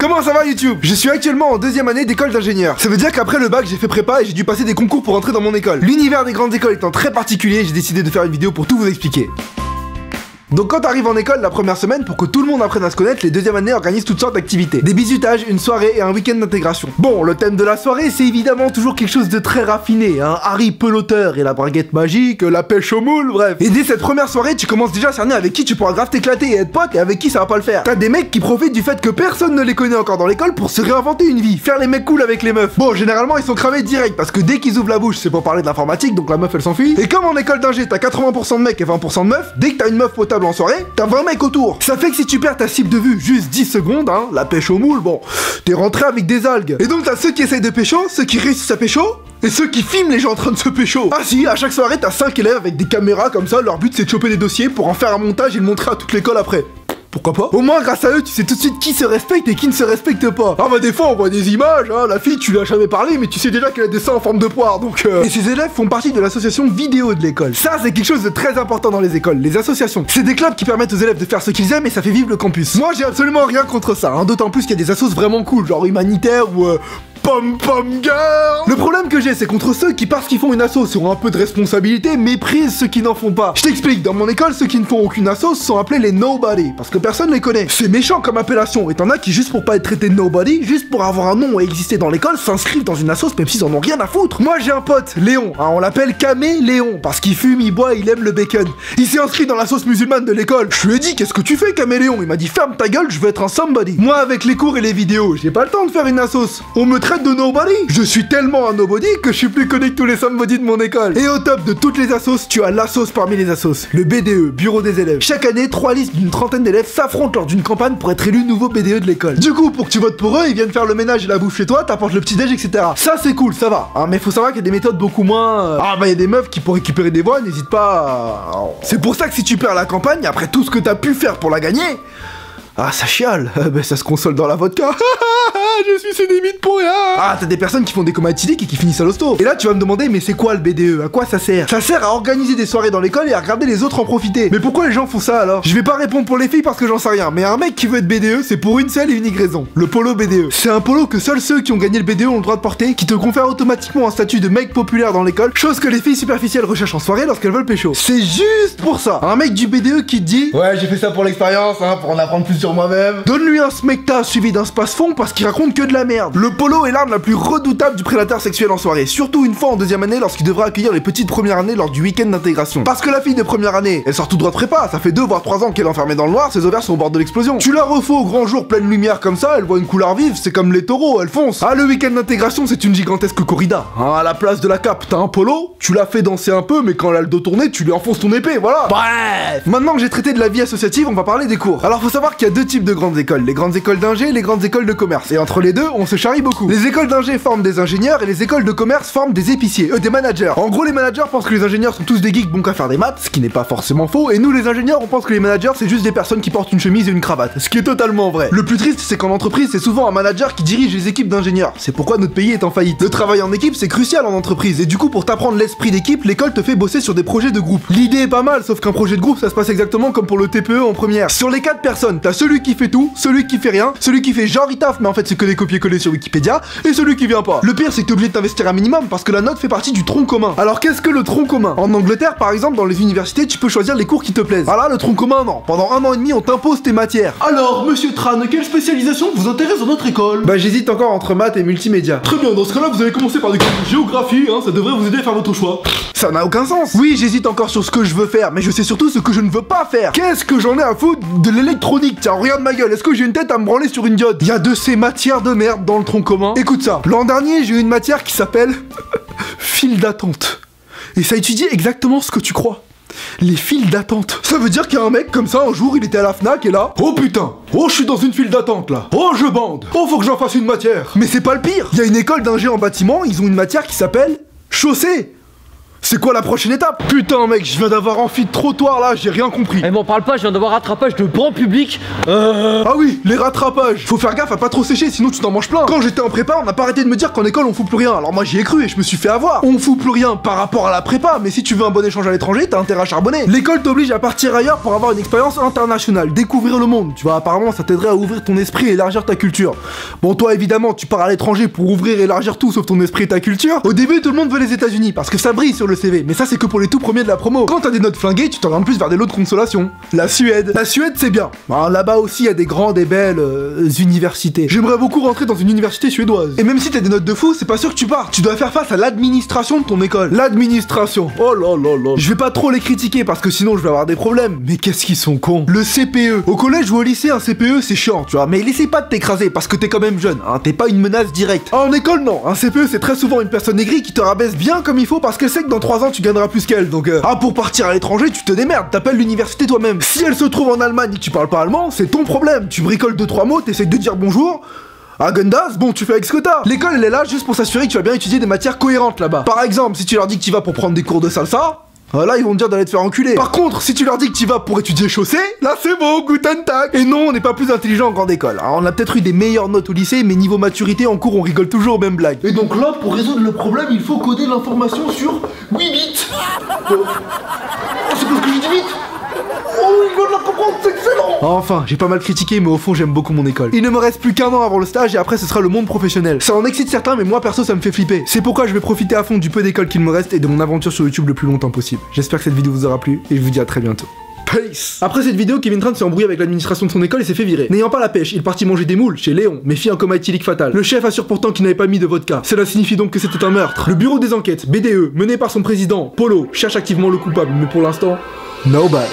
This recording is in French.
Comment ça va YouTube? Je suis actuellement en deuxième année d'école d'ingénieur. Ça veut dire qu'après le bac, j'ai fait prépa et j'ai dû passer des concours pour entrer dans mon école. L'univers des grandes écoles étant très particulier, j'ai décidé de faire une vidéo pour tout vous expliquer. Donc quand t'arrives en école la première semaine, pour que tout le monde apprenne à se connaître, les deuxièmes années organisent toutes sortes d'activités. Des bisutages, une soirée et un week-end d'intégration. Bon, le thème de la soirée, c'est évidemment toujours quelque chose de très raffiné, hein. Harry peloteur et la braguette magique, la pêche au moule, bref. Et dès cette première soirée, tu commences déjà à cerner avec qui tu pourras grave t'éclater et être pote et avec qui ça va pas le faire. T'as des mecs qui profitent du fait que personne ne les connaît encore dans l'école pour se réinventer une vie, faire les mecs cool avec les meufs. Bon, généralement ils sont cramés direct parce que dès qu'ils ouvrent la bouche, c'est pour parler de l'informatique, donc la meuf elle s'enfuit. Et comme en école d'ingé, t'as 80% de mecs et 20% de meufs, dès que t'as une meuf potable en soirée, t'as 20 mecs autour. Ça fait que si tu perds ta cible de vue juste 10 secondes, hein, la pêche au moule, bon, t'es rentré avec des algues. Et donc t'as ceux qui essayent de pécho, ceux qui réussissent à pécho, et ceux qui filment les gens en train de se pécho. Ah si, à chaque soirée t'as 5 élèves avec des caméras comme ça, leur but c'est de choper des dossiers pour en faire un montage et le montrer à toute l'école après. Pourquoi pas? Au moins grâce à eux tu sais tout de suite qui se respecte et qui ne se respecte pas. Ah bah des fois on voit des images, hein, la fille tu lui as jamais parlé mais tu sais déjà qu'elle a des seins en forme de poire donc Et ces élèves font partie de l'association vidéo de l'école. Ça c'est quelque chose de très important dans les écoles, les associations. C'est des clubs qui permettent aux élèves de faire ce qu'ils aiment et ça fait vivre le campus. Moi j'ai absolument rien contre ça, hein, d'autant plus qu'il y a des assos vraiment cool, genre humanitaires ou Pom Pom Girl. Le problème que j'ai, c'est contre ceux qui, parce qu'ils font une asso, ont un peu de responsabilité, méprisent ceux qui n'en font pas. Je t'explique, dans mon école, ceux qui ne font aucune asso sont appelés les nobody, parce que personne les connaît. C'est méchant comme appellation, et t'en as qui, juste pour pas être traité de nobody, juste pour avoir un nom et exister dans l'école, s'inscrivent dans une asso, même s'ils en ont rien à foutre. Moi, j'ai un pote, Léon, hein, on l'appelle Caméléon, parce qu'il fume, il boit, il aime le bacon. Il s'est inscrit dans la sauce musulmane de l'école. Je lui ai dit, qu'est-ce que tu fais, Caméléon? Il m'a dit, ferme ta gueule, je veux être un somebody. Moi, avec les cours et les vidéos, j'ai pas le temps de faire une assos. On me traite de nobody. Je suis tellement un nobody que je suis plus connu que tous les somebody de mon école. Et au top de toutes les assos, tu as l'assos parmi les assos, le BDE, bureau des élèves. Chaque année, 3 listes d'une trentaine d'élèves s'affrontent lors d'une campagne pour être élus nouveau BDE de l'école. Du coup, pour que tu votes pour eux, ils viennent faire le ménage et la bouffe chez toi, t'apportes le petit déj, etc. Ça c'est cool, ça va. Hein, mais faut savoir qu'il y a des méthodes beaucoup moins... Ah bah il y a des meufs qui pour récupérer des voix, n'hésite pas à... C'est pour ça que si tu perds la campagne, après tout ce que t'as pu faire pour la gagner... Ah, ça chiale. Ben ça se console dans la vodka. Je suis sédémite pour rien. Ah, t'as des personnes qui font des comas éthyliques et qui finissent à l'hosto. Et là, tu vas me demander, mais c'est quoi le BDE? À quoi ça sert? Ça sert à organiser des soirées dans l'école et à regarder les autres en profiter. Mais pourquoi les gens font ça alors? Je vais pas répondre pour les filles parce que j'en sais rien. Mais un mec qui veut être BDE, c'est pour une seule et unique raison. Le polo BDE. C'est un polo que seuls ceux qui ont gagné le BDE ont le droit de porter, qui te confère automatiquement un statut de mec populaire dans l'école, chose que les filles superficielles recherchent en soirée lorsqu'elles veulent pécho. C'est juste pour ça. Un mec du BDE qui te dit, ouais, j'ai fait ça pour l'expérience, hein, pour en apprendre plus sur moi-même. Donne-lui un smecta suivi d'un space-fond parce qu'il raconte que de la merde. Le polo est l'arme la plus redoutable du prédateur sexuel en soirée, surtout une fois en deuxième année lorsqu'il devra accueillir les petites premières années lors du week-end d'intégration. Parce que la fille de première année, elle sort tout droit de prépa, ça fait 2 voire 3 ans qu'elle est enfermée dans le noir, ses ovaires sont au bord de l'explosion. Tu la refous au grand jour pleine lumière comme ça, elle voit une couleur vive, c'est comme les taureaux, elle fonce. Ah, le week-end d'intégration c'est une gigantesque corrida. Hein, à la place de la cape, t'as un polo, tu la fais danser un peu, mais quand elle a le dos tourné, tu lui enfonces ton épée, voilà. Bref. Maintenant que j'ai traité de la vie associative, on va parler des cours. Alors faut savoir qu'il y a 2 types de grandes écoles, les grandes écoles d'ingé et les grandes écoles de commerce. Et entre les deux, on se charrie beaucoup. Les écoles d'ingé forment des ingénieurs et les écoles de commerce forment des épiciers, eux des managers. En gros, les managers pensent que les ingénieurs sont tous des geeks bons qu'à faire des maths, ce qui n'est pas forcément faux, et nous les ingénieurs, on pense que les managers c'est juste des personnes qui portent une chemise et une cravate, ce qui est totalement vrai. Le plus triste, c'est qu'en entreprise, c'est souvent un manager qui dirige les équipes d'ingénieurs. C'est pourquoi notre pays est en faillite. Le travail en équipe, c'est crucial en entreprise, et du coup, pour t'apprendre l'esprit d'équipe, l'école te fait bosser sur des projets de groupe. L'idée est pas mal, sauf qu'un projet de groupe, ça se passe exactement comme pour le TPE en première. Sur les 4 personnes, t'as celui qui fait tout, celui qui fait rien, celui qui fait genre il taffe mais en fait c'est que des copier-coller sur Wikipédia, et celui qui vient pas. Le pire c'est que t'es obligé de t'investir un minimum parce que la note fait partie du tronc commun. Alors qu'est-ce que le tronc commun? En Angleterre par exemple, dans les universités tu peux choisir les cours qui te plaisent. Ah là le tronc commun non, pendant 1 an et demi on t'impose tes matières. Alors monsieur Tran, quelle spécialisation vous intéresse dans notre école? Bah j'hésite encore entre maths et multimédia. Très bien, dans ce cas là vous allez commencer par des cours de géographie, hein, ça devrait vous aider à faire votre choix. Ça n'a aucun sens. Oui j'hésite encore sur ce que je veux faire, mais je sais surtout ce que je ne veux pas faire. Qu'est-ce que j'en ai à foutre de l'électronique? Tiens regarde ma gueule, est-ce que j'ai une tête à me branler sur une diode? Il y a de ces matières de merde dans le tronc commun. Écoute ça, l'an dernier j'ai eu une matière qui s'appelle file d'attente. Et ça étudie exactement ce que tu crois. Les files d'attente. Ça veut dire qu'il y a un mec comme ça, un jour il était à la Fnac et là, oh putain, oh je suis dans une file d'attente là, oh je bande, oh faut que j'en fasse une matière. Mais c'est pas le pire, il y a une école d'ingé en bâtiment, ils ont une matière qui s'appelle chaussée. C'est quoi la prochaine étape? Putain mec, je viens d'avoir amphi de trottoir là, j'ai rien compris. Eh m'en parle pas, je viens d'avoir rattrapage de banc public. Ah oui, les rattrapages. Faut faire gaffe à pas trop sécher, sinon tu t'en manges plein. Quand j'étais en prépa, on n'a pas arrêté de me dire qu'en école on fout plus rien. Alors moi j'y ai cru et je me suis fait avoir. On fout plus rien par rapport à la prépa, mais si tu veux un bon échange à l'étranger, t'as intérêt à charbonner. L'école t'oblige à partir ailleurs pour avoir une expérience internationale, découvrir le monde. Tu vois, apparemment ça t'aiderait à ouvrir ton esprit et élargir ta culture. Bon, toi évidemment, tu pars à l'étranger pour ouvrir et élargir tout sauf ton esprit et ta culture. Au début, tout le monde veut les États-Unis parce que ça brille sur le CV, mais ça c'est que pour les tout premiers de la promo. Quand t'as des notes flinguées, tu t'orientes plus vers des lots de consolation. La Suède. La Suède, c'est bien. Bah, là-bas aussi, il y a des grandes et belles universités. J'aimerais beaucoup rentrer dans une université suédoise. Et même si t'as des notes de fou, c'est pas sûr que tu pars. Tu dois faire face à l'administration de ton école. L'administration. Oh là là là. Je vais pas trop les critiquer parce que sinon je vais avoir des problèmes. Mais qu'est-ce qu'ils sont cons. Le CPE. Au collège ou au lycée, un CPE c'est chiant, tu vois. Mais essaye pas de t'écraser parce que t'es quand même jeune. Hein. T'es pas une menace directe. En école, non. Un CPE c'est très souvent une personne aigrie qui te rabaisse bien comme il faut parce qu'elle sait que dans 3 ans tu gagneras plus qu'elle. Donc, pour partir à l'étranger, tu te démerdes. T'appelles l'université toi-même. Si elle se trouve en Allemagne et que tu parles pas allemand, c'est ton problème. Tu bricoles 2-3 mots, t'essayes de dire bonjour. Ah Gundas, bon tu fais avec ce que t'as. L'école elle est là juste pour s'assurer que tu vas bien étudier des matières cohérentes là-bas. Par exemple, si tu leur dis que tu vas pour prendre des cours de salsa, là ils vont te dire d'aller te faire enculer. Par contre, si tu leur dis que tu vas pour étudier chaussée, là c'est bon, guten tag. Et non, on n'est pas plus intelligent en grande école. Alors, on a peut-être eu des meilleures notes au lycée, mais niveau maturité en cours on rigole toujours aux mêmes blagues. Et donc là, pour résoudre le problème, il faut coder l'information sur 8 bits. Oh, c'est parce que j'ai dit vite. Oh, il va la comprendre, c'est excellent. Enfin, j'ai pas mal critiqué, mais au fond, j'aime beaucoup mon école. Il ne me reste plus qu'un an avant le stage et après, ce sera le monde professionnel. Ça en excite certains, mais moi, perso, ça me fait flipper. C'est pourquoi je vais profiter à fond du peu d'école qu'il me reste et de mon aventure sur YouTube le plus longtemps possible. J'espère que cette vidéo vous aura plu et je vous dis à très bientôt. Peace. Après cette vidéo, Kevin Tran s'est embrouillé avec l'administration de son école et s'est fait virer. N'ayant pas la pêche, il partit manger des moules chez Léon, mais fit un coma éthylique fatal. Le chef assure pourtant qu'il n'avait pas mis de vodka. Cela signifie donc que c'était un meurtre. Le bureau des enquêtes, BDE, mené par son président, Polo, cherche activement le coupable, mais pour l'instant, nobody.